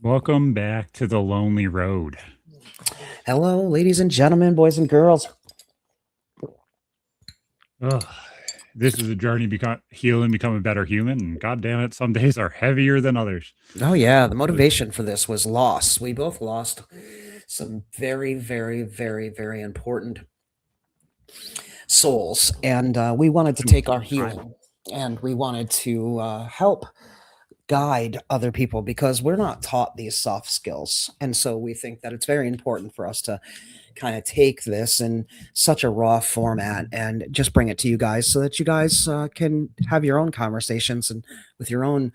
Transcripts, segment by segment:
Welcome back to the lonely road. Hello, ladies and gentlemen, boys and girls. Ugh, this is a journey become healing, become a better human, and god damn it, some days are heavier than others. Oh, yeah, the But motivation for this was loss. We both lost some very, very, very, very important souls, and we wanted to take our healing and we wanted to help guide other people because we're not taught these soft skills. And so we think that it's very important for us to kind of take this in such a raw format and just bring it to you guys so that you guys can have your own conversations and with your own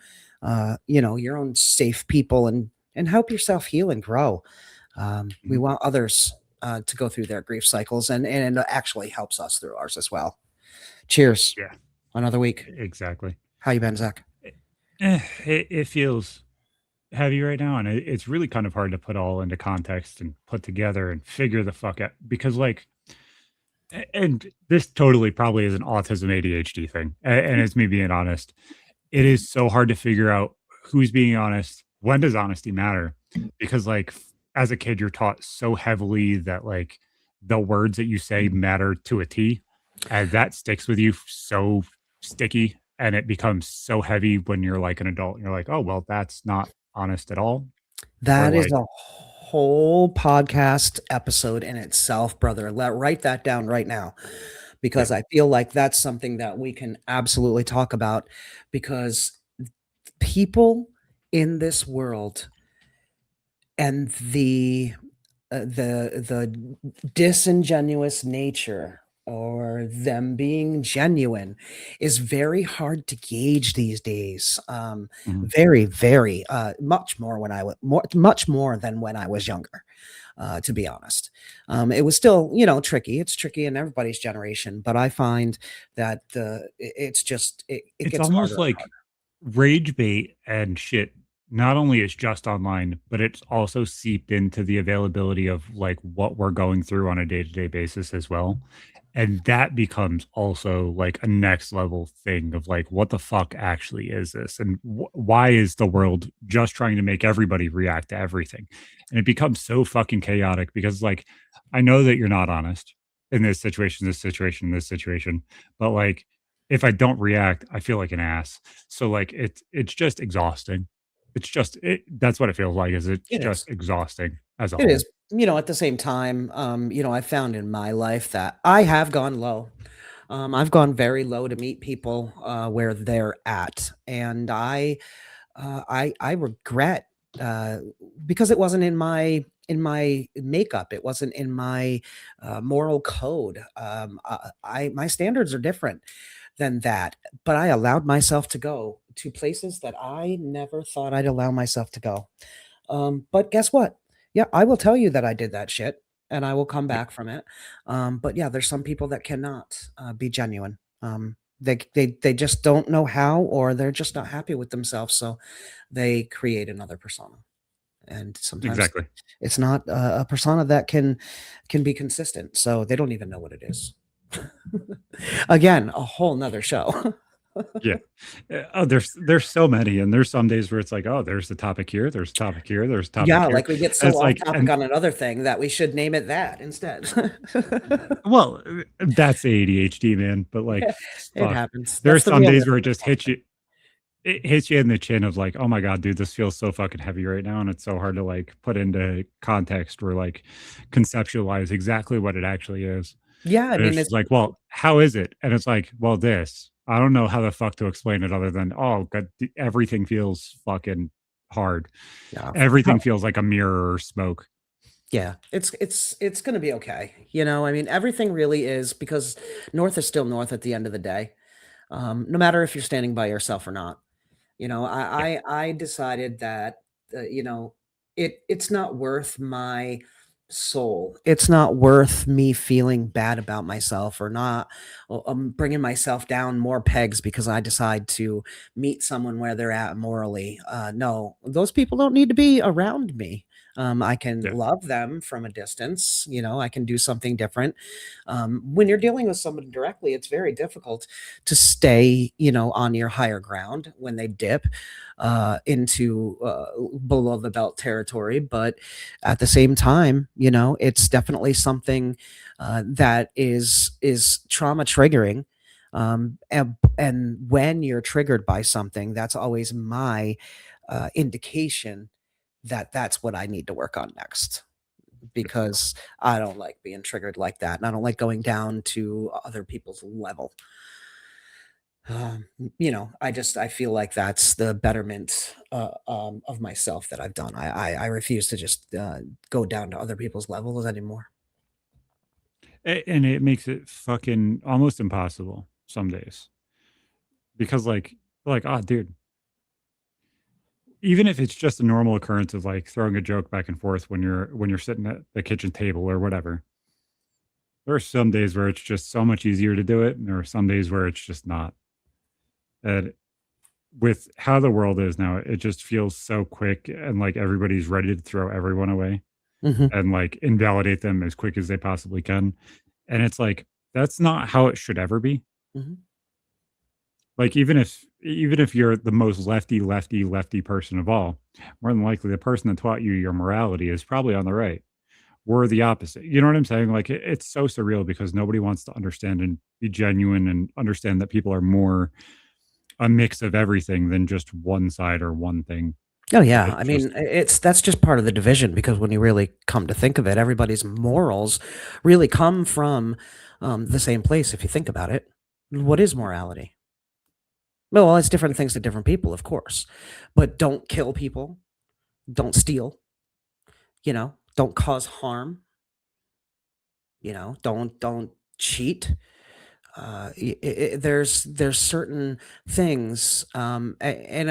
your own safe people and help yourself heal and grow. We Mhm. want others to go through their grief cycles, and it actually helps us through ours as well. Cheers. Yeah, Another week. exactly. How you been, Zach? It feels heavy right now, and it's really kind of hard to put all into context and put together and figure the fuck out because, like, and this totally probably is an autism ADHD thing, and it's me being honest. It is so hard to figure out who's being honest. When does honesty matter? Because, like, as a kid, you're taught so heavily that, like, the words that you say matter to a T, and that sticks with you so sticky, and it becomes so heavy when you're, like, an adult, and you're like, "Oh, well, that's not honest at all," or, That is like a whole podcast episode in itself, brother. Write that down right now yeah, because I feel like that's something that we can absolutely talk about because people in this world and the disingenuous nature or them being genuine is very hard to gauge these days. mhm, Very, very much more when I was much more than when I was younger. To be honest, it was still tricky. It's tricky in everybody's generation, but I find that it's just it it's gets almost harder and like rage bait and shit not only is just online, but it's also seeped into the availability of like what we're going through on a day-to-day basis as well. And that becomes also like a next level thing of like, what the fuck actually is this? And why is the world just trying to make everybody react to everything? And it becomes so fucking chaotic because, like, I know that you're not honest in this situation, this situation, but like, if I don't react, I feel like an ass. So, like, it's just exhausting. It's just that's what it feels like, is it's it is. just exhausting as a It is. whole. At the same time, I found in my life that I have gone low. I've gone very low to meet people where they're at, and I regret uh, because it wasn't in my makeup. It wasn't in my moral code. I my standards are different than that, but I allowed myself to go to places that I never thought I'd allow myself to go. But guess what? Yeah, I will tell you that I did that shit and I will come Yep, back from it. But yeah, there's some people that cannot be genuine. They just don't know how, or they're just not happy with themselves. So they create another persona. And sometimes exactly. it's not a persona that can be consistent. So they don't even know what it is. Again, a whole nother show. Yeah. Oh, there's so many, and there's some days where it's like, "Oh, there's the topic here, there's a topic here, there's a topic Yeah, here," like we get and so it's off like topic and on another thing that we should name it that instead. well, that's ADHD, man, but, like, It fuck. happens. There are That's the some days where realistic part. it hits you in the chin of like, "Oh my god, dude, this feels so fucking heavy right now," and it's so hard to, like, put into context or, like, conceptualize exactly what it actually is. Yeah, I And mean, it's it's just like, "Well, how is it?" And it's like, "Well, this." I don't know how the fuck to explain it other than, "Oh, god, everything feels fucking hard. yeah, Everything feels like a mirror or smoke." yeah, it's gonna be okay. I mean, everything really is because north is still north at the end of the day. No matter if you're standing by yourself or not. Yeah, I decided that it's not worth my soul. It's not worth me feeling bad about myself or not bringing myself down more pegs because I decide to meet someone where they're at morally. No, those people don't need to be around me. I can yeah, love them from a distance. I can do something different. When you're dealing with someone directly, it's very difficult to stay, on your higher ground when they dip. into below the belt territory. But at the same time, it's definitely something that is trauma triggering. And when you're triggered by something, that's always my indication that that's what I need to work on next, because I don't like being triggered like that, and I don't like going down to other people's level. I feel like that's the betterment of myself that I've done. I refuse to just go down to other people's levels anymore. And it makes it fucking almost impossible some days because oh dude, even if it's just a normal occurrence of like throwing a joke back and forth when you're sitting at the kitchen table or whatever, there are some days where it's just so much easier to do it, and there are some days where it's just not. And with how the world is now, it just feels so quick and like everybody's ready to throw everyone away Hmm. and like invalidate them as quick as they possibly can. And it's like that's not how it should ever be. Hmm. Like even if you're the most lefty person of all, more than likely the person that taught you your morality is probably on the right. We're the opposite. You know what I'm saying? Like it's so surreal because nobody wants to understand and be genuine and understand that people are more a mix of everything than just one side or one thing. Oh yeah, It's I just mean, it's that's just part of the division, because when you really come to think of it, everybody's morals really come from the same place. If you think about it, what is morality? Well, it's different things to different people, of course, but don't kill people, don't steal, don't cause harm, don't cheat. There's certain things, and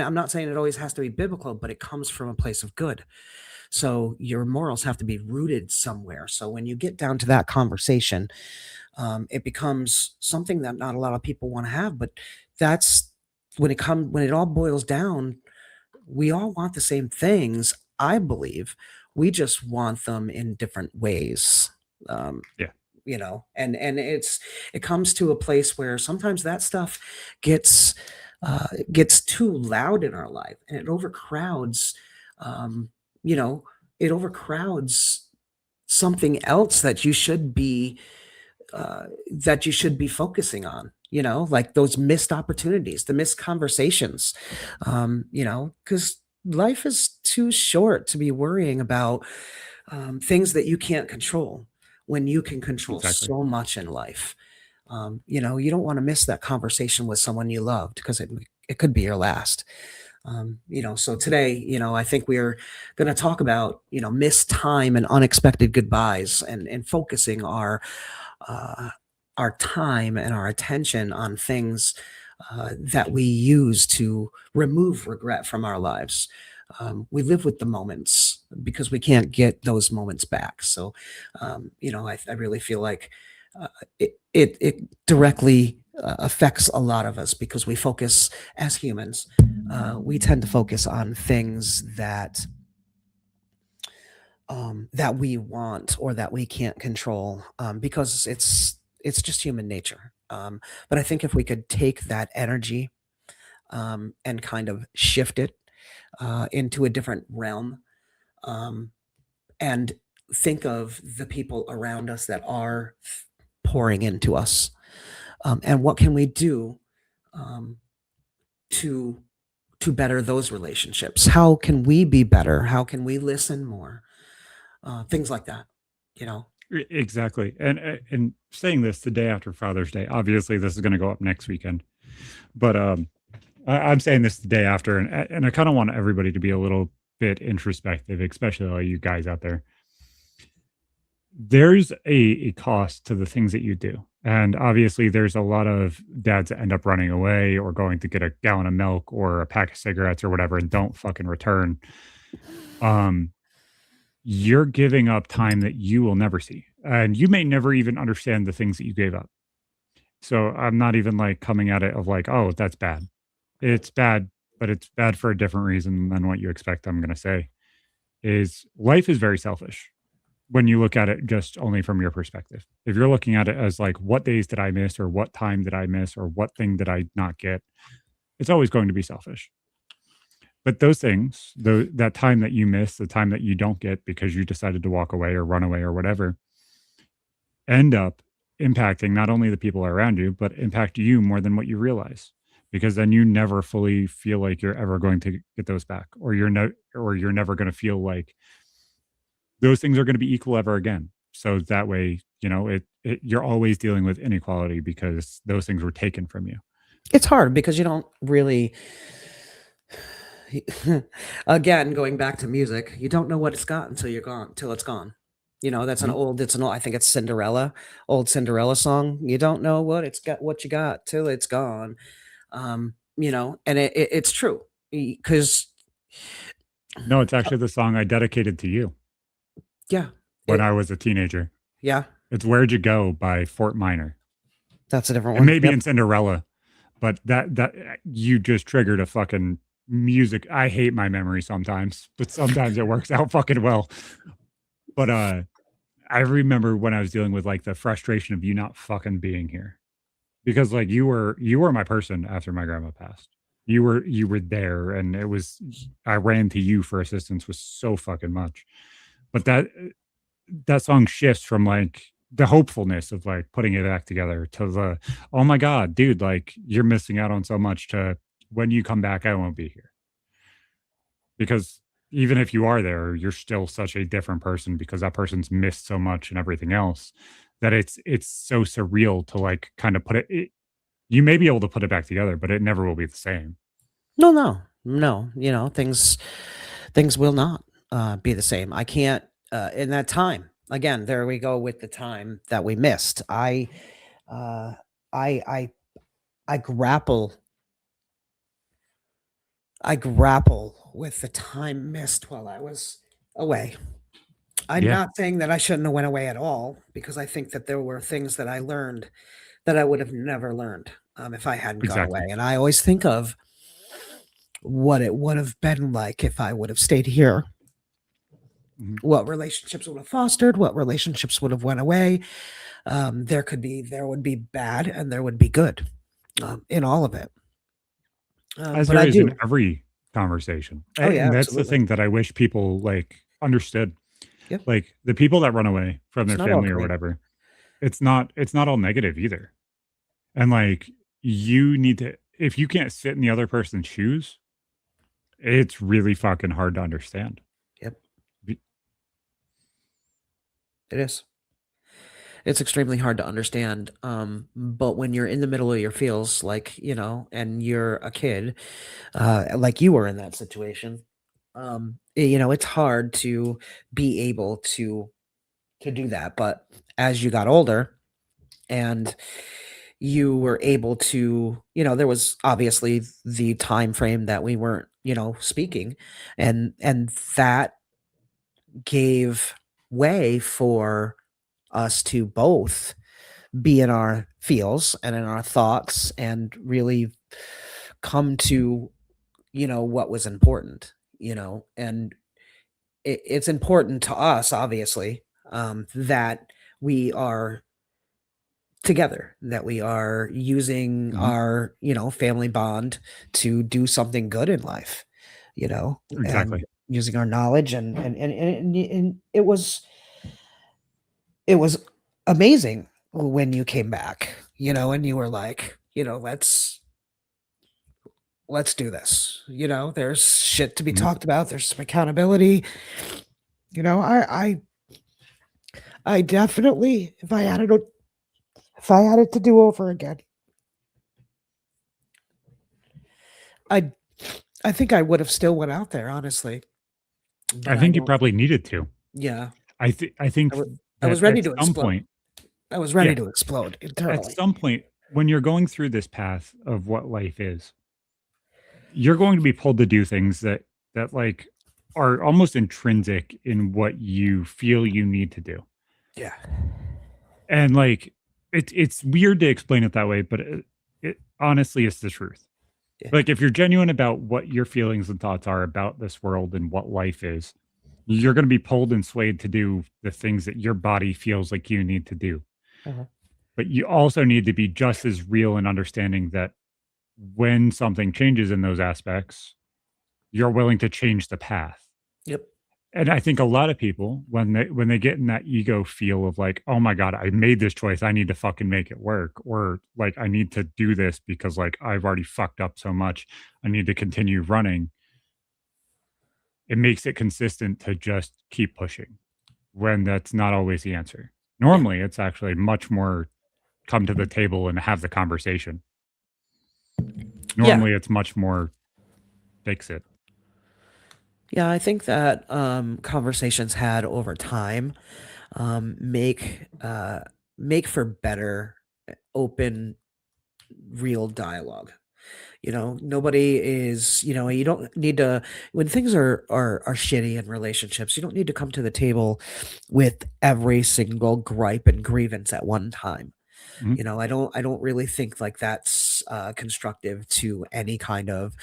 I'm not saying it always has to be biblical, but it comes from a place of good. So your morals have to be rooted somewhere. So when you get down to that conversation, it becomes something that not a lot of people want to have. But that's when it all boils down, we all want the same things, I believe. We just want them in different ways. Um, yeah, and it comes to a place where sometimes that stuff gets gets too loud in our life, and um, you know, it overcrowds something else that you should be focusing on, like those missed opportunities, the missed conversations, because life is too short to be worrying about things that you can't control when you can control exactly. so much in life. You don't want to miss that conversation with someone you loved, because it could be your last. So today, I think we're going to talk about, missed time and unexpected goodbyes, and focusing uh, our time and our attention on things that we use to remove regret from our lives. We live with the moments because we can't get those moments back. So, I really feel like uh, it directly affects a lot of us, because we focus as humans. We tend to focus on things that we want or that we can't control, because it's just human nature. But I think if we could take that energy and kind of shift it into a different realm, um, and think of the people around us that are pouring into us, and what can we do um, to to better those relationships? How can we be better? How can we listen more? Things like that, you know. Exactly. And saying this the day after Father's Day, obviously this is going to go up next weekend, but I'm saying this the day after, and I kind of want everybody to be a little bit introspective, especially all you guys out there. There's a cost to the things that you do. And obviously, there's a lot of dads that end up running away or going to get a gallon of milk or a pack of cigarettes or whatever and don't fucking return. Um, you're giving up time that you will never see. And you may never even understand the things that you gave up. So I'm not even like coming at it of like, oh, that's bad. It's bad, but it's bad for a different reason than what you expect I'm going to say. Is life is very selfish when you look at it just only from your perspective. If you're looking at it as like, what days did I miss, or what time did I miss, or what thing did I not get, it's always going to be selfish. But those things, that time that you miss, the time that you don't get because you decided to walk away or run away or whatever, end up impacting not only the people around you, but impact you more than what you realize. Because then you never fully feel like you're ever going to get those back, or you're never going to feel like those things are going to be equal ever again. So that way, you're always dealing with inequality because those things were taken from you. It's hard because you don't really again, going back to music, you don't know what it's got until you're gone till it's gone. That's Mhm. an old I think it's Cinderella, old Cinderella song. You don't know what you got till it's gone. And it's true because No, it's actually the song I dedicated to you yeah, when it I was a teenager. yeah, It's "Where'd You Go" by Fort Minor. that's a different And one. maybe Yep. in Cinderella, but that you just triggered a fucking music. I hate my memory sometimes, but sometimes it works out fucking well. But I remember when I was dealing with like the frustration of you not fucking being here. Because like you were my person after my grandma passed. You were there, and I ran to you for assistance with so fucking much. But that song shifts from like the hopefulness of like putting it back together to the, oh my god, dude, like you're missing out on so much, to when you come back I won't be here. Because even if you are there, you're still such a different person because that person's missed so much and everything else, that it's so surreal to like kind of you may be able to put it back together, but it never will be the same. No, no, no. Things will not be the same. I can't. In that time again, there we go with the time that we missed. Uh, I I grapple I grapple with the time missed while I was away. I'm Yeah, not saying that I shouldn't have went away at all because I think that there were things that I learned that I would have never learned if I hadn't gone away. exactly. And I always think of what it would have been like if I would have stayed here. Mhm. What relationships would have fostered? What relationships would have went away? There would be bad and there would be good in all of it. As But there I is in do. every conversation. Oh yeah, And that's the absolutely. thing that I wish people like understood. Yep. Like the people that run away from It's their not all family or great. whatever, it's not all negative either. And like you need to, if you can't sit in the other person's shoes, it's really fucking hard to understand. Yep, Be- it is. It's extremely hard to understand. But when you're in the middle of your feels, like, and you're a kid, like you were in that situation, it's hard to be able to do that. But as you got older and you were able to, there was obviously the time frame that we weren't, speaking, and that gave way for us to both be in our feels and in our thoughts and really come to what was important, and it's important to us obviously, that we are together, that we are using Mhm. our family bond to do something good in life, and Exactly. using our knowledge, and it was amazing when you came back, and you were like, let's do this. There's shit to be Mhm. talked about. There's some accountability. You know, I definitely, if I had it to do over again, I I think I would have still went out there, honestly. I But I think you don't. probably needed to. Yeah, I think I, w- I that was at ready to some explode. point, I was yeah, ready to explode at internally. some point when you're going through this path of what life is, you're going to be pulled to do things that like are almost intrinsic in what you feel you need to do. Yeah, And like it's weird to explain it that way, but it honestly is the truth. yeah, Like if you're genuine about what your feelings and thoughts are about this world and what life is, you're going to be pulled and swayed to do the things that your body feels like you need to do. uh-huh. But you also need to be just as real and understanding that when something changes in those aspects, you're willing to change the path. Yep. And I think a lot of people, when they get in that ego feel of like, "Oh my god, I made this choice, I need to fucking make it work," or like, "I need to do this because, like, I've already fucked up so much, I need to continue running," it makes it consistent to just keep pushing when that's not always the answer. Yeah. Normally, it's actually much more come to the table and have the conversation. Yeah. Normally, it's much more fix it. Yeah, I think that conversations had over time make make for better, open, real dialogue. Nobody is. You don't need to when things are shitty in relationships. You don't need to come to the table with every single gripe and grievance at one time. Mhm. I don't really think like that's constructive to any kind of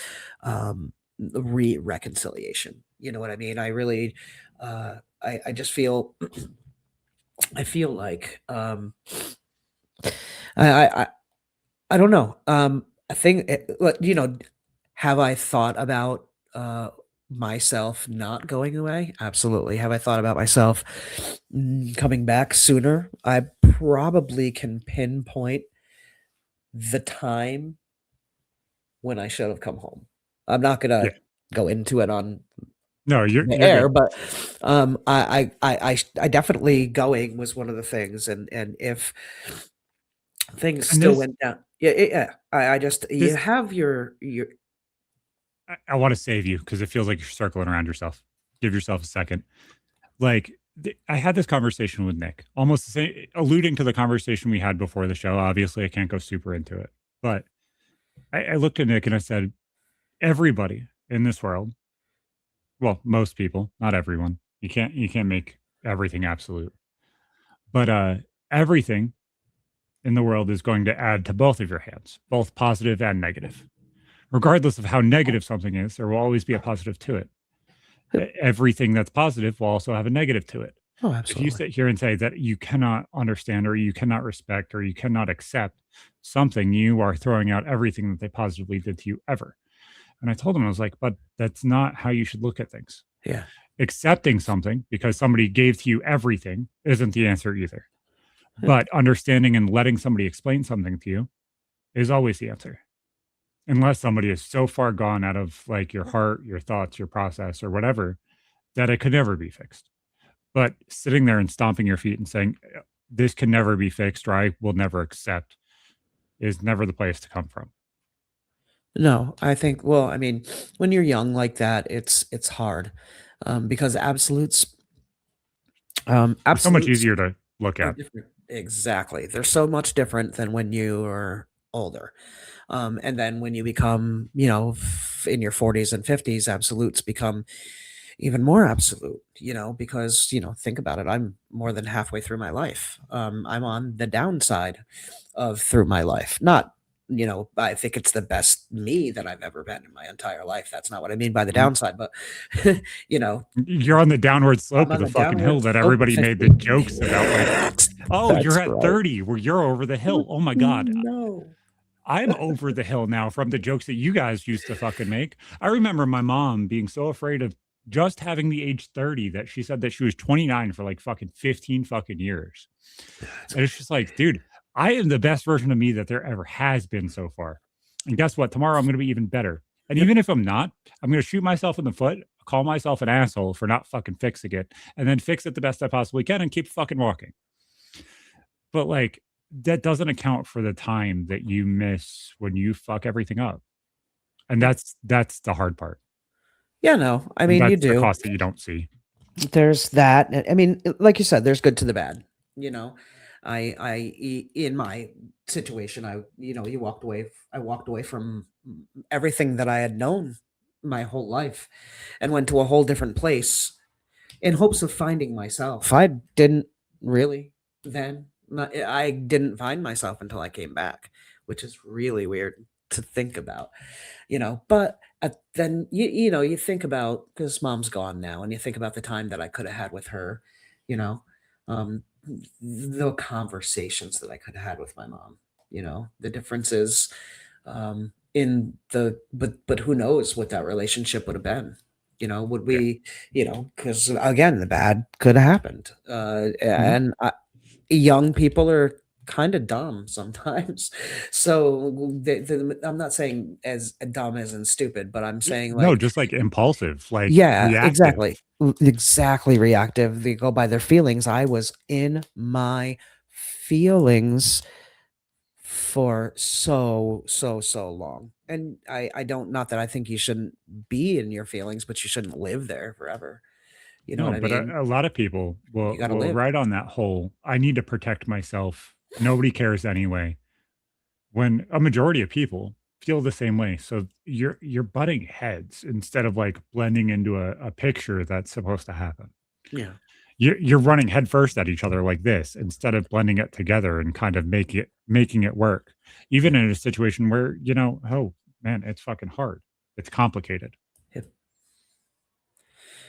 reconciliation. You know what I mean? I really I just feel I feel like I I I I don't know. I think have I thought about myself not going away? Absolutely. Have I thought about myself coming back sooner? I probably can pinpoint the time when I should have come home. I'm not Yeah. gonna go into it on No, the you're air, good. but I definitely going was one of the things, and if things And still went down, yeah. I just you this have your I wanna save you because it feels like you're circling around yourself. Give yourself a second. Like, I had this conversation with Nick, almost the same alluding to the conversation we had before the show. Obviously, I can't go super into it, but I looked at Nick and I said, "Everybody in this world, well, most people, not everyone. You can't make everything absolute, but, everything in the world is going to add to both of your hands, both positive and negative. Regardless of how negative something is, there will always be a positive to it. Everything that's positive will also have a negative to it. oh, If you absolutely. sit here and say that you cannot understand or you cannot respect or you cannot accept something, you are throwing out everything that they positively did to you ever. And I told him, I was like, but that's not how you should look at things. Yeah. Accepting something because somebody gave to you everything isn't the answer either. Yeah. But understanding and letting somebody explain something to you is always the answer. Unless somebody is so far gone out of like your heart, your thoughts, your process, or whatever, that it could never be fixed. But sitting there and stomping your feet and saying, this can never be fixed or I will never accept is never the place to come from. No, I think well, I mean, when you're young like that, it's hard, because It's so much absolutes easier to look are at. different. Exactly. They're so much different than when you are older. And then when you become, in your 40s and 50s, absolutes become even more absolute, because, think about it. I'm more than halfway through my life. I'm on the downside of through my life. Not, I think it's the best me that I've ever been in my entire life. That's not what I mean by the Mhm. downside, but, you know, You're on the downward I'm slope of on the the fucking hill downward that slope of everybody made the 50. jokes about. Like, oh, you're That's at right. 30 where you're over the Oh, hill. Oh my God. no. I'm over the hill now from the jokes that you guys used to fucking make. I remember my mom being so afraid of just having the age 30 that she said that she was 29 for like fucking 15 fucking years. And it's just like, dude, I am the best version of me that there ever has been so far. And guess what? Tomorrow I'm going to be even better. And Yep. even if I'm not, I'm going to shoot myself in the foot, call myself an asshole for not fucking fixing it, and then fix it the best I possibly can and keep fucking walking. But like, that doesn't account for the time that you miss when you fuck everything up. And Yeah. that's the hard part. Yeah, no. I And mean, you that's the do. cost that you don't see. There's that. I mean, like you said, there's good to the bad. You know, in my situation, I walked away from everything that I had known my whole life and went to a whole different place in hopes of finding myself. I didn't really then. I didn't find myself until I came back, which is really weird to think about. But then you think about because mom's gone now, and you think about the time that I could have had with her, you know, um, the conversations that I could have had with my mom. The differences. in the but who knows what that relationship would have been. Would Yeah. we, because again, the bad could have happened. Mhm. And young people are kind of dumb sometimes. So I'm not saying as dumb as in stupid, but I'm saying No, like, just like impulsive, like yeah, reactive. exactly. Exactly reactive. They go by their feelings. I was in my feelings for so long. And I don't, not that I think you shouldn't be in your feelings, but you shouldn't live there forever. You know what No, I but mean? a lot of people You got to will live. ride on that whole, "I need to protect myself. Nobody cares anyway." When a majority of people feel the same way. So you're butting heads instead of like blending into a picture that's supposed to happen. Yeah. You're running headfirst at each other like this instead of blending it together and kind of making it work. Even in a situation where, oh man, it's fucking hard. It's complicated. Yeah.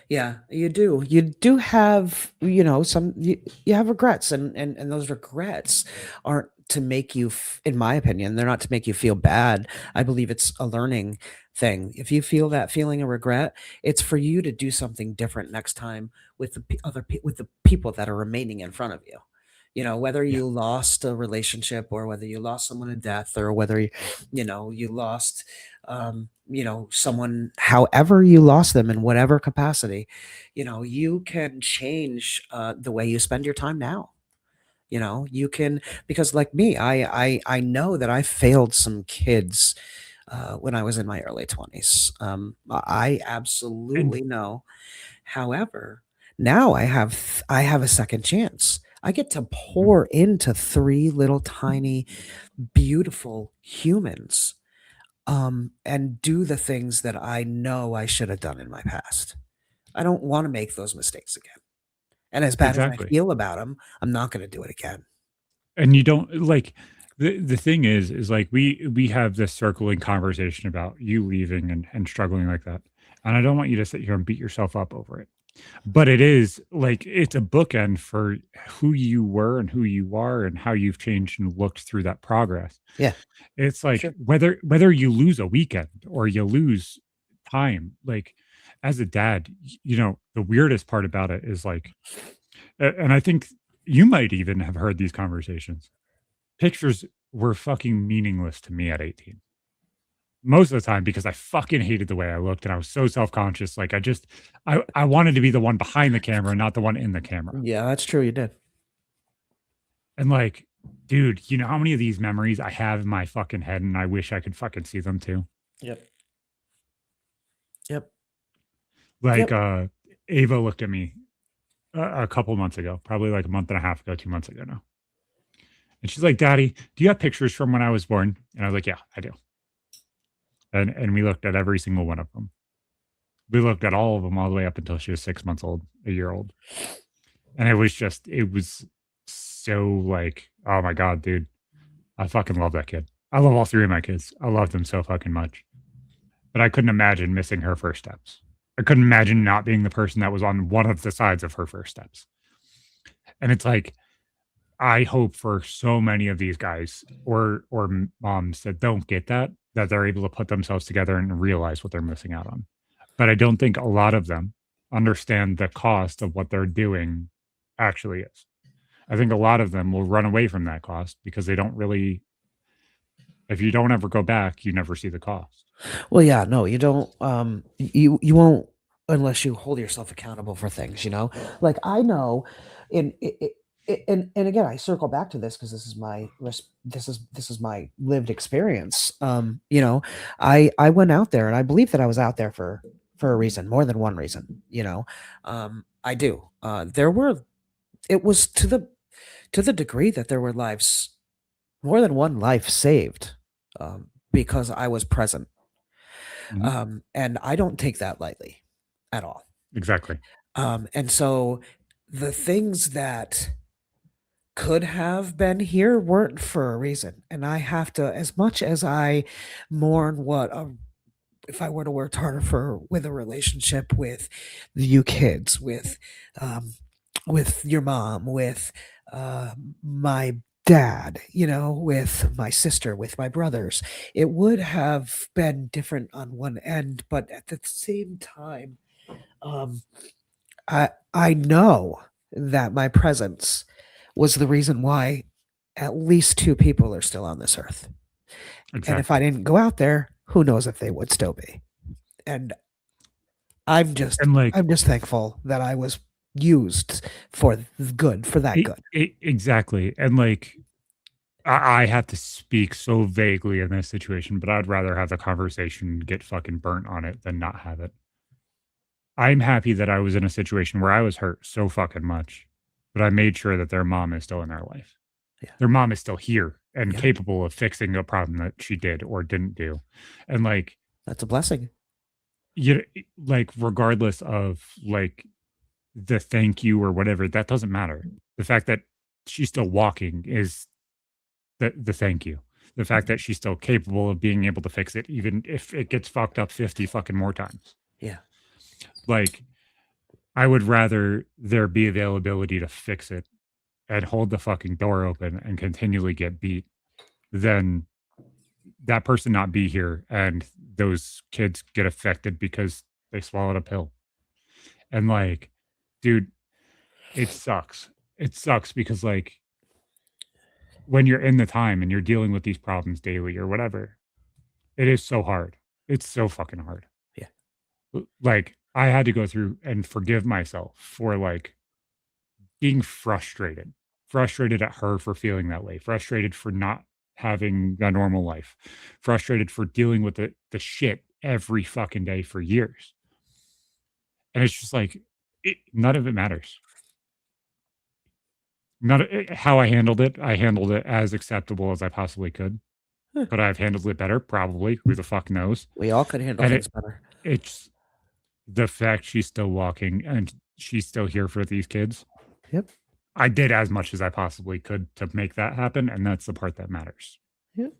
Yeah, you do. You do have, you have regrets, and those regrets aren't to make you, in my opinion, they're not to make you feel bad. I believe it's a learning thing. If you feel that feeling of regret, it's for you to do something different next time with with the people that are remaining in front of you. Whether Yeah, you lost a relationship or whether you lost someone to death or whether you lost someone, however you lost them in whatever capacity, you can change the way you spend your time now. You can, because like me, I know that I failed some kids when I was in my early 20s. I and absolutely know. However, now I have a second chance. I get to mhm, pour into three little tiny beautiful humans, and do the things that I know I should have done in my past. I don't want to make those mistakes again. And as bad as I exactly. feel about them, I'm not going to do it again. And you don't like the thing is like we have this circling conversation about you leaving and struggling like that. And I don't want you to sit here and beat yourself up over it. But it is like it's a bookend for who you were and who you are and how you've changed and looked through that progress. Yeah, It's like sure. whether you lose a weekend or you lose time, like as a dad, the weirdest part about it is like, and I think you might even have heard these conversations. Pictures were fucking meaningless to me at 18. Most of the time because I fucking hated the way I looked and I was so self-conscious. Like I wanted to be the one behind the camera, not the one in the camera. Yeah, that's true. You did. And like, dude, you know how many of these memories I have in my fucking head and I wish I could fucking see them too? Yep. Yep. Like, Yep. Ava looked at me a couple months ago, probably like a month and a half ago, 2 months ago now. And she's like, "Daddy, do you have pictures from when I was born?" And I was like, "Yeah, I do." And we looked at every single one of them. We looked at all of them all the way up until she was 6 months old, a year old. And it was so like, oh my god, dude, I fucking love that kid. I love all 3 of my kids. I love them so fucking much. But I couldn't imagine missing her first steps. I couldn't imagine not being the person that was on one of the sides of her first steps. And it's like, I hope for so many of these guys or moms that don't get that, that they're able to put themselves together and realize what they're missing out on. But I don't think a lot of them understand the cost of what they're doing actually is. I think a lot of them will run away from that cost because they don't really, if you don't ever go back, you never see the cost. Well, yeah, no, you don't. You won't unless you hold yourself accountable for things. Like I know, and again, I circle back to this because this is this is my lived experience. I went out there, and I believe that I was out there for a reason, more than one reason. I do. There were. It was to the degree that there were lives, more than one life saved, because I was present, Mhm. and I don't take that lightly at all. Exactly. And so the things that could have been here weren't for a reason. And I have to, as much as I mourn if I were to work harder with a relationship with you kids, um, with your mom, with uh, my dad, you know, with my sister, with my brothers, it would have been different on one end, but at the same time, um, I know that my presence was the reason why at least 2 people are still on this earth, and if I Exactly. didn't go out there, who knows if they would still be, and And like I'm just thankful that I was used for good, for that good. exactly. And like I have to speak so vaguely in this situation, but I'd rather have the conversation get fucking burnt on it than not have it. I'm happy that I was in a situation where I was hurt so fucking much, but I made sure that their mom is still in their life. Yeah, Their mom is still here and yeah, capable of fixing a problem that she did or didn't do. And like, that's a blessing. you like regardless of like the thank you or whatever, that doesn't matter. The fact that she's still walking is the thank you. The fact that she's still capable of being able to fix it, even if it gets fucked up 50 fucking more times. Yeah, Like, I would rather there be availability to fix it and hold the fucking door open and continually get beat than that person not be here and those kids get affected because they swallowed a pill. And like, dude, it sucks. It sucks because like when you're in the time and you're dealing with these problems daily or whatever, it is so hard. It's so fucking hard. yeah, Like, I had to go through and forgive myself for, like, being frustrated at her for feeling that way, frustrated for not having a normal life, frustrated for dealing with the shit every fucking day for years. And it's just like, none of it matters. None of how I handled it as acceptable as I possibly could. huh. Could I have handled it better? Probably. Who the fuck knows? We all could handle And things better. it's the fact she's still walking and she's still here for these kids. Yep, I did as much as I possibly could to make that happen, and that's the part that matters. yep,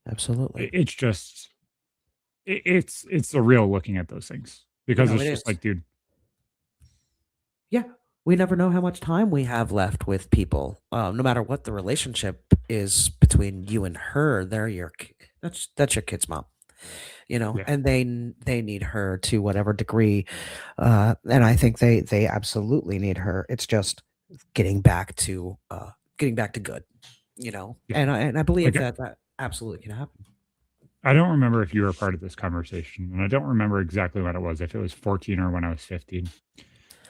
absolutely. It's just it's surreal looking at those things because No, it's it just is. like, dude, Yeah, we never know how much time we have left with people. No matter what the relationship is between you and her, that's your kid's mom, you know, yeah, and they need her to whatever degree, and I think they absolutely need her. It's just getting back to good, you know, yeah. and I believe Like that that absolutely can happen. I don't remember if you were a part of this conversation, and I don't remember exactly when it was, if it was 14 or when I was 15.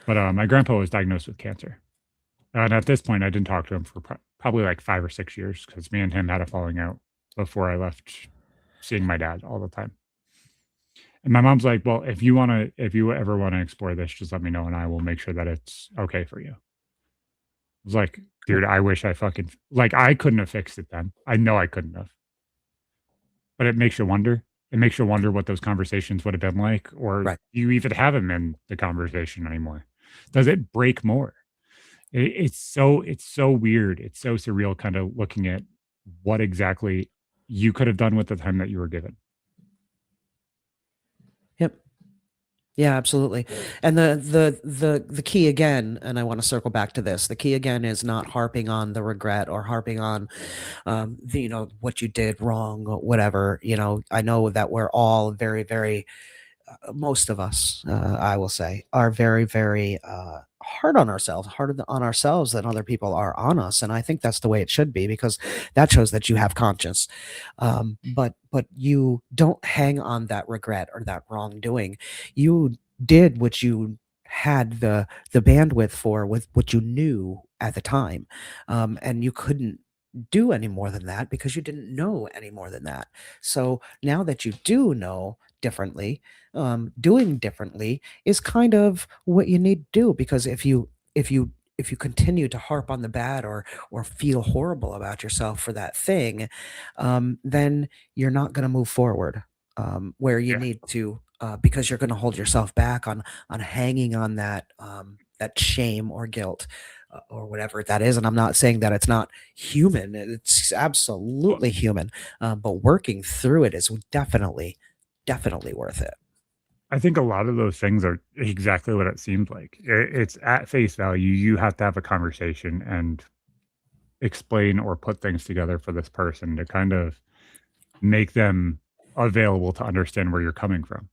But my grandpa was diagnosed with cancer, and at this point, I didn't talk to him for probably like 5 or 6 years because me and him had a falling out before I left seeing my dad all the time. And my mom's like, "Well, if you ever wanna explore this, just let me know, and I will make sure that it's okay for you." I was like, "Dude, I wish I fucking" like, I couldn't have fixed it then. I know I couldn't have, but it makes you wonder. It makes you wonder what those conversations would have been like, or Right. do you even have them in the conversation anymore? Does it break more? It's so weird. It's so surreal kinda looking at what exactly you could have done with the time that you were given. Yep. Yeah, absolutely. And the key again, and I want to circle back to this. The key again is not harping on the regret or harping on the, you know, what you did wrong or whatever. You know, I know that we're all very most of us, I will say, are very hard on ourselves, harder on ourselves than other people are on us, and I think that's the way it should be because that shows that you have conscience. But you don't hang on that regret or that wrongdoing. You did what you had the bandwidth for with what you knew at the time, and you couldn't do any more than that because you didn't know any more than that. So now that you do know differently, doing differently is kind of what you need to do because if you continue to harp on the bad or feel horrible about yourself for that thing, then you're not going to move forward where you Yeah. need to because you're going to hold yourself back on hanging on that that shame or guilt or whatever that is. And I'm not saying that it's not human; it's Well, absolutely human. But working through it is definitely worth it. I think a lot of those things are exactly what it seems like. It's at face value, you have to have a conversation, and explain or put things together for this person to kind of make them available to understand where you're coming from.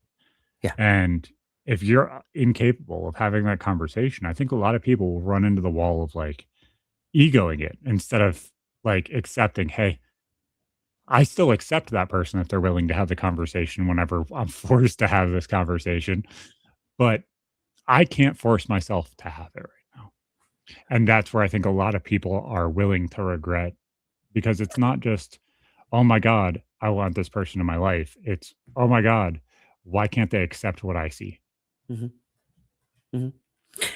Yeah. And if you're incapable of having that conversation, I think a lot of people will run into the wall of like egoing it instead of like accepting, hey, I still accept that person if they're willing to have the conversation whenever I'm forced to have this conversation, but I can't force myself to have it right now. And that's where I think a lot of people are willing to regret because it's not just, oh my God, I want this person in my life. It's, oh my God, why can't they accept what I see? Mhm, mhm.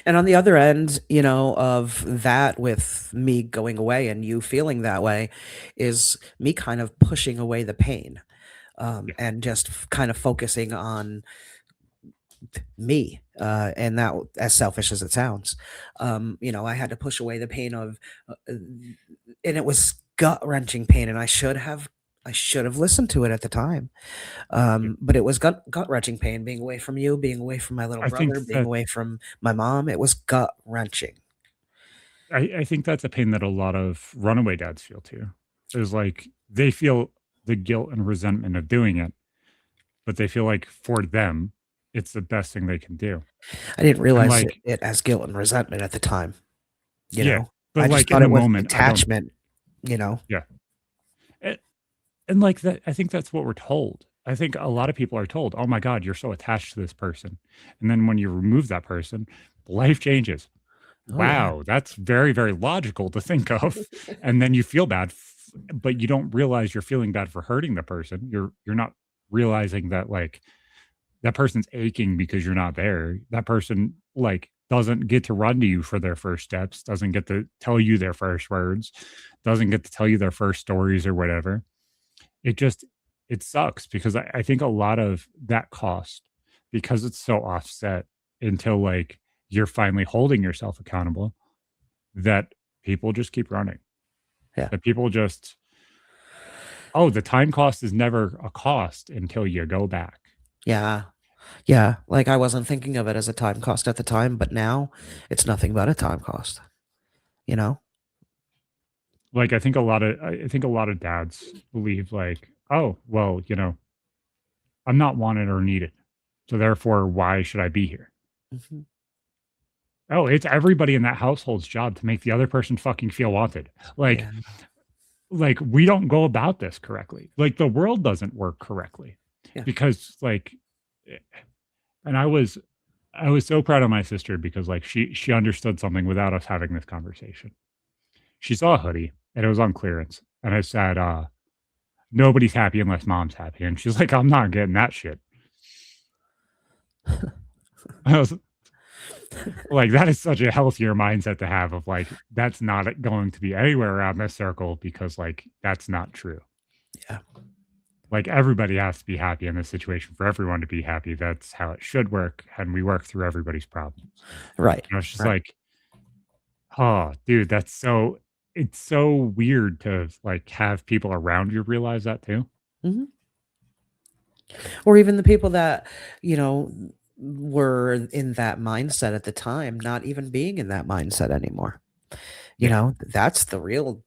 And on the other end, of that with me going away and you feeling that way is me kind of pushing away the pain, Yeah. and just kind of focusing on me, and that, as selfish as it sounds, I had to push away the pain of, and it was gut wrenching pain, and I should have listened to it at the time. Yeah. But it was gut wrenching pain being away from you, being away from my little I think brother, being that away from my mom. It was gut wrenching. I think that's a pain that a lot of runaway dads feel too. Is like they feel the guilt and resentment of doing it, but they feel like for them, it's the best thing they can do. I didn't And realize it, like, it as guilt and resentment at the time. You yeah, know, but I just like in thought the it was moment, I don't. attachment. You know, Yeah, A- and like that, I think that's what we're told. I think a lot of people are told, "Oh my God, you're so attached to this person," and then when you remove that person, life changes. oh yeah, Wow, that's very, very logical to think of, and then you feel bad, but you don't realize you're feeling bad for hurting the person. You're not realizing that, like, that person's aching because you're not there. That person, like, doesn't get to run to you for their first steps, doesn't get to tell you their first words, doesn't get to tell you their first stories or whatever. It just it sucks because I think a lot of that cost, because it's so offset until, like, you're finally holding yourself accountable, that people just keep running. yeah, That people just, "Oh, the time cost is never a cost until you go back." yeah, yeah. Like I wasn't thinking of it as a time cost at the time, but now it's nothing but a time cost. You know. Like, I think a lot of dads believe, like, "Oh, well, I'm not wanted or needed, so therefore, why should I be here?" Mhm. Oh, it's everybody in that household's job to make the other person fucking feel wanted. Yeah, Like, we don't go about this correctly. Like, the world doesn't work correctly yeah. because, like, eh and I was so proud of my sister because, like, she understood something without us having this conversation. She saw a hoodie, and it was on clearance, and it said, "Nobody's happy unless mom's happy," and she's like, "I'm not getting that shit." I was like, that is such a healthier mindset to have of, like, that's not going to be anywhere around this circle because, like, that's not true. Yeah. Like, everybody has to be happy in this situation for everyone to be happy. That's how it should work, and we work through everybody's problems. Right. And it's just Right. like, oh, dude, it's so weird to, like, have people around you realize that too. Mhm. Or even the people that, you know, were in that mindset at the time, not even being in that mindset anymore. Yeah. That's the real,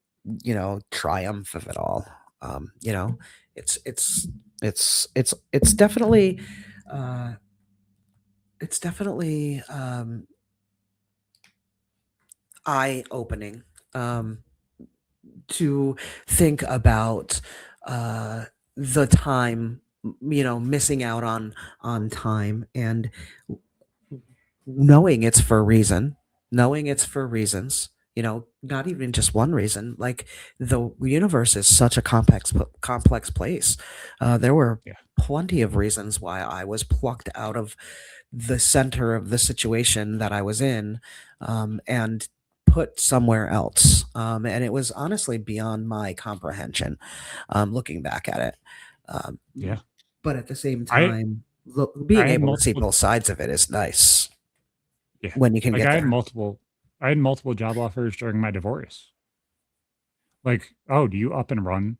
triumph of it all. You know, it's it's it's definitely uh it's definitely eye opening, um to think about uh the time, missing out on time, and knowing it's for a reason, knowing it's for reasons, not even just one reason. Like, the universe is such a complex place. There were Yeah. plenty of reasons why I was plucked out of the center of the situation that I was in, and put somewhere else. And it was honestly beyond my comprehension, looking back at it. Um, Yeah. but at the same I time, look, I being had able to see multiple both sides of it is nice yeah. when you can Like, get there. I had multiple job offers during my divorce. Like, "Oh, do you up and run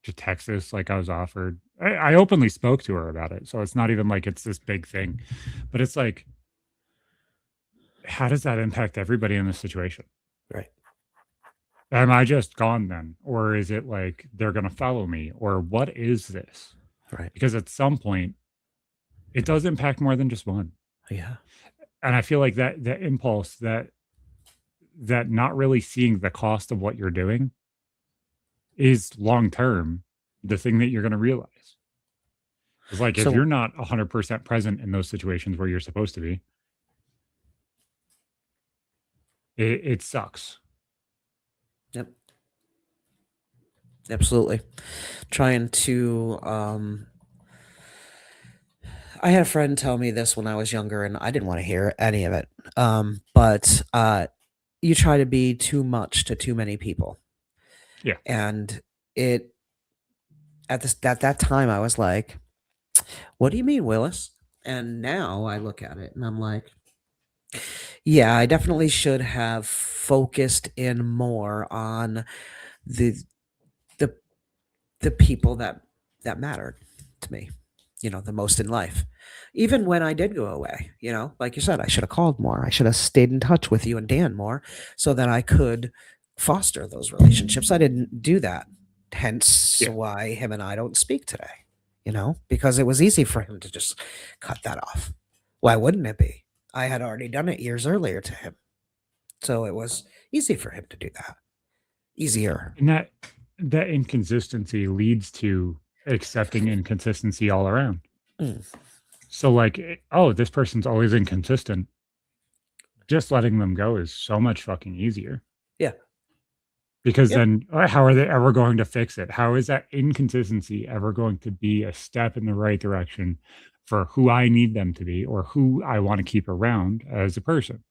to Texas?" Like, I was offered. I openly spoke to her about it, so it's not even like it's this big thing, but it's like, how does that impact everybody in this situation? Right. Am I just gone then? Or is it like they're going to follow me? Or what is this? Right. Because at some point, it does impact more than just one. Yeah. And I feel like that impulse, that not really seeing the cost of what you're doing is long term the thing that you're going to realize. It's like if So you're not 100% present in those situations where you're supposed to be, it sucks. yep, absolutely. Trying to I had a friend tell me this when I was younger and I didn't want to hear any of it. But you try to be too much to too many people. Yeah. And it at that time I was like, "What do you mean, Willis?" And now I look at it and I'm like, "Yeah, I definitely should have focused in more on the the the people that mattered to me, the most in life. Even when I did go away, like you said, I should have called more. I should have stayed in touch with you and Dan more so that I could foster those relationships. I didn't do that. Hence Yeah. why him and I don't speak today, because it was easy for him to just cut that off. Why wouldn't it be? I had already done it years earlier to him. So it was easy for him to do that. Easier. And that inconsistency leads to accepting inconsistency all around. Mm, So like, oh, this person's always inconsistent. Just letting them go is so much fucking easier yeah. because Yep. then how are they ever going to fix it? How is that inconsistency ever going to be a step in the right direction for who I need them to be or who I want to keep around as a person?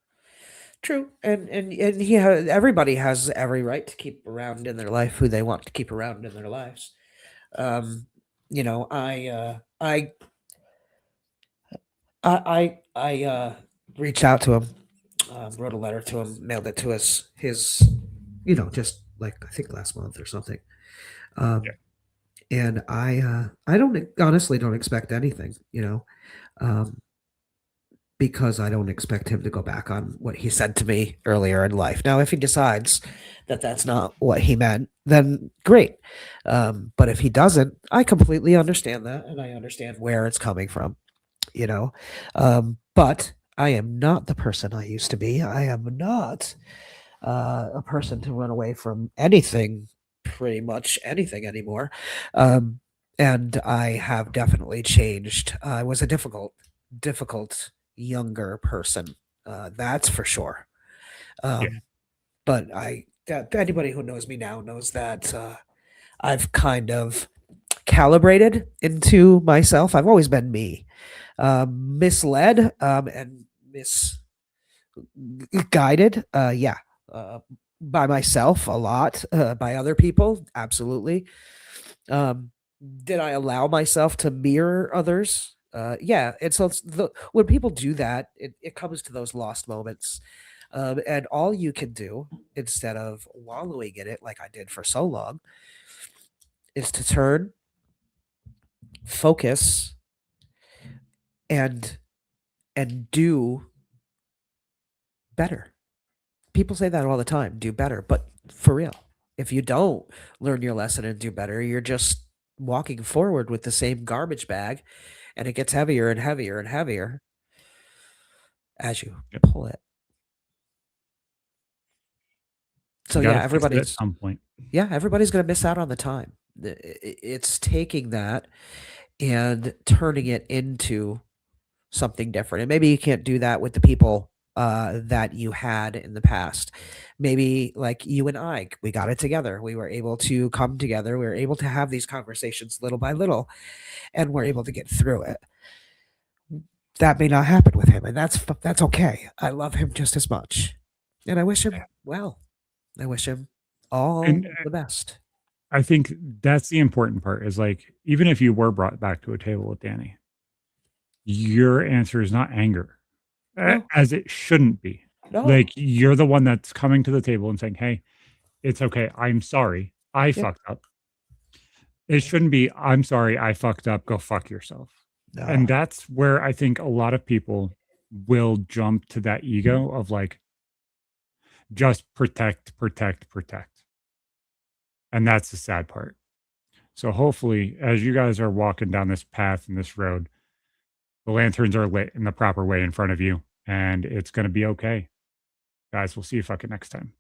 True, and everybody has every right to keep around in their life who they want to keep around in their lives. I reached out to him, wrote a letter to him, mailed it to his, just like I think last month or something. Yeah. Um, and I don't honestly don't expect anything, um, because I don't expect him to go back on what he said to me earlier in life. Now, if he decides that that's not what he meant, then great. But if he doesn't, I completely understand that, and I understand where it's coming from. You know, but I am not the person I used to be. I am not a person to run away from anything, pretty much anything anymore. Um, and I have definitely changed. I was a difficult younger person. That's for sure. Yeah. Um, but anybody who knows me now knows that I've kind of calibrated into myself. I've always been me, misled and misguided. Yeah, uh, by myself a lot, by other people, absolutely. Um, did I allow myself to mirror others? Yeah, and so when people do that, it comes to those lost moments. And all you can do instead of wallowing in it like I did for so long is to turn, focus, and do better. People say that all the time, do better, but for real, if you don't learn your lesson and do better, you're just walking forward with the same garbage bag and it gets heavier and heavier and heavier as you Yep. pull it. So You got yeah, to fix it at some point. everybody's going to miss out on the time. It's taking that and turning it into something different. And maybe you can't do that with the people that you had in the past. Maybe like you and I, we got it together. We were able to come together. We were able to have these conversations little by little, and we're able to get through it. That may not happen with him, and that's okay. I love him just as much, and I wish him well. I wish him And all the best. I think that's the important part is like, even if you were brought back to a table with Danny, your answer is not anger, No, as it shouldn't be. no, Like, you're the one that's coming to the table and saying, "Hey, it's okay. I'm sorry. I yep, fucked up." It shouldn't be, "I'm sorry. I fucked up. Go fuck yourself." And no, that's where I think a lot of people will jump to that ego of like, just protect, protect, protect. And that's the sad part. So hopefully, as you guys are walking down this path and this road, the lanterns are lit in the proper way in front of you, and it's going to be okay. Guys, we'll see you fucking next time.